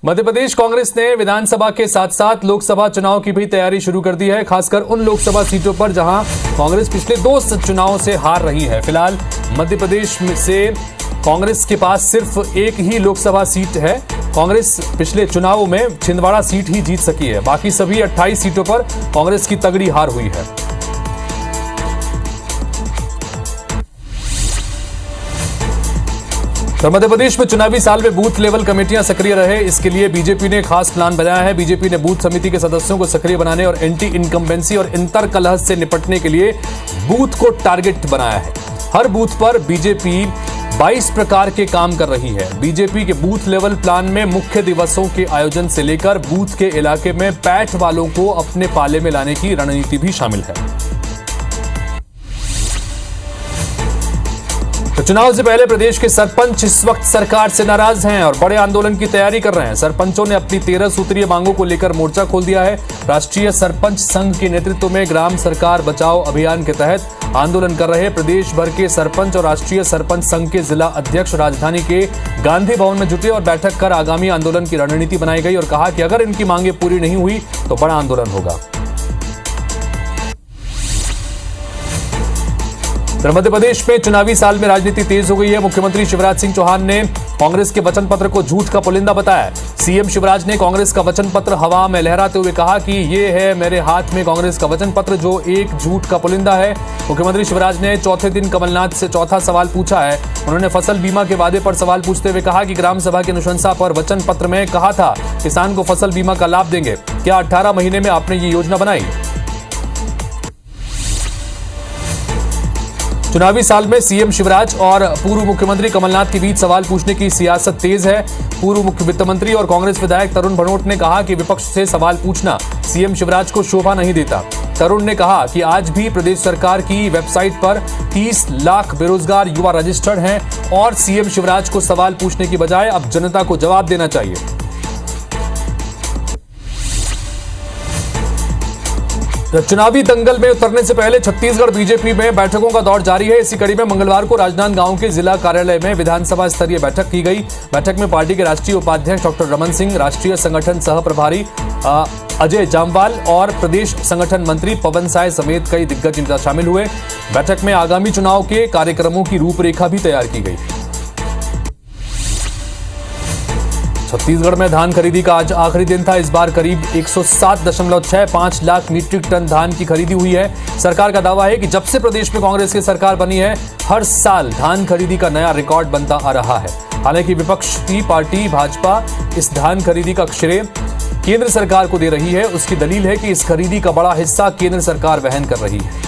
मध्य प्रदेश कांग्रेस ने विधानसभा के साथ साथ लोकसभा चुनाव की भी तैयारी शुरू कर दी है, खासकर उन लोकसभा सीटों पर जहां कांग्रेस पिछले 2 चुनावों से हार रही है। फिलहाल मध्य प्रदेश से कांग्रेस के पास सिर्फ एक ही लोकसभा सीट है। कांग्रेस पिछले चुनावों में छिंदवाड़ा सीट ही जीत सकी है, बाकी सभी 28 सीटों पर कांग्रेस की तगड़ी हार हुई है। तो मध्य प्रदेश में चुनावी साल में बूथ लेवल कमेटियां सक्रिय रहे, इसके लिए बीजेपी ने खास प्लान बनाया है। बीजेपी ने बूथ समिति के सदस्यों को सक्रिय बनाने और एंटी इनकम्बेंसी और इंतर कलह से निपटने के लिए बूथ को टारगेट बनाया है। हर बूथ पर बीजेपी 22 प्रकार के काम कर रही है। बीजेपी के बूथ लेवल प्लान में मुख्य दिवसों के आयोजन से लेकर बूथ के इलाके में पैठ वालों को अपने पाले में लाने की रणनीति भी शामिल है। तो चुनाव से पहले प्रदेश के सरपंच इस वक्त सरकार से नाराज हैं और बड़े आंदोलन की तैयारी कर रहे हैं। सरपंचों ने अपनी 13 सूत्रीय मांगों को लेकर मोर्चा खोल दिया है। राष्ट्रीय सरपंच संघ के नेतृत्व में ग्राम सरकार बचाओ अभियान के तहत आंदोलन कर रहे प्रदेश भर के सरपंच और राष्ट्रीय सरपंच संघ के जिला अध्यक्ष राजधानी के गांधी भवन में जुटे और बैठक कर आगामी आंदोलन की रणनीति बनाई गई और कहा कि अगर इनकी मांगे पूरी नहीं हुई तो बड़ा आंदोलन होगा। मध्य प्रदेश में चुनावी साल में राजनीति तेज हो गई है। मुख्यमंत्री शिवराज सिंह चौहान ने कांग्रेस के वचन पत्र को झूठ का पुलिंदा बताया। सीएम शिवराज ने कांग्रेस का वचन पत्र हवा में लहराते हुए कहा कि ये है मेरे हाथ में कांग्रेस का वचन पत्र जो एक झूठ का पुलिंदा है। मुख्यमंत्री शिवराज ने चौथे दिन कमलनाथ से चौथा सवाल पूछा है। उन्होंने फसल बीमा के वादे पर सवाल पूछते हुए कहा कि ग्राम सभा की अनुशंसा पर वचन पत्र में कहा था किसान को फसल बीमा का लाभ देंगे, क्या 18 महीने में आपने ये योजना बनाई? चुनावी साल में सीएम शिवराज और पूर्व मुख्यमंत्री कमलनाथ के बीच सवाल पूछने की सियासत तेज है। पूर्व मुख्य वित्त मंत्री और कांग्रेस विधायक तरुण भनोट ने कहा कि विपक्ष से सवाल पूछना सीएम शिवराज को शोभा नहीं देता। तरुण ने कहा कि आज भी प्रदेश सरकार की वेबसाइट पर 30 लाख बेरोजगार युवा रजिस्टर्ड हैं और सीएम शिवराज को सवाल पूछने की बजाय अब जनता को जवाब देना चाहिए। चुनावी दंगल में उतरने से पहले छत्तीसगढ़ बीजेपी में बैठकों का दौर जारी है। इसी कड़ी में मंगलवार को राजनांदगांव के जिला कार्यालय में विधानसभा स्तरीय बैठक की गई। बैठक में पार्टी के राष्ट्रीय उपाध्यक्ष डॉक्टर रमन सिंह, राष्ट्रीय संगठन सह प्रभारी अजय जामवाल और प्रदेश संगठन मंत्री पवन साय समेत कई दिग्गज नेता शामिल हुए। बैठक में आगामी चुनाव के कार्यक्रमों की रूपरेखा भी तैयार की गई। छत्तीसगढ़ में धान खरीदी का आज आखिरी दिन था। इस बार करीब 107.65 लाख मीट्रिक टन धान की खरीदी हुई है। सरकार का दावा है कि जब से प्रदेश में कांग्रेस की सरकार बनी है, हर साल धान खरीदी का नया रिकॉर्ड बनता आ रहा है। हालांकि विपक्ष की पार्टी भाजपा इस धान खरीदी का श्रेय केंद्र सरकार को दे रही है। उसकी दलील है कि इस खरीदी का बड़ा हिस्सा केंद्र सरकार वहन कर रही है।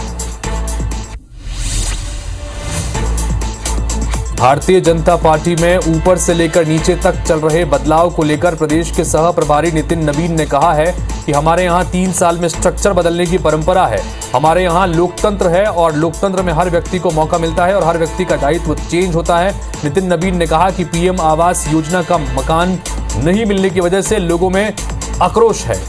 भारतीय जनता पार्टी में ऊपर से लेकर नीचे तक चल रहे बदलाव को लेकर प्रदेश के सह प्रभारी नितिन नवीन ने कहा है कि हमारे यहां 3 साल में स्ट्रक्चर बदलने की परंपरा है। हमारे यहां लोकतंत्र है और लोकतंत्र में हर व्यक्ति को मौका मिलता है और हर व्यक्ति का दायित्व चेंज होता है। नितिन नवीन ने कहा कि पीएम आवास योजना का मकान नहीं मिलने की वजह से लोगों में आक्रोश है।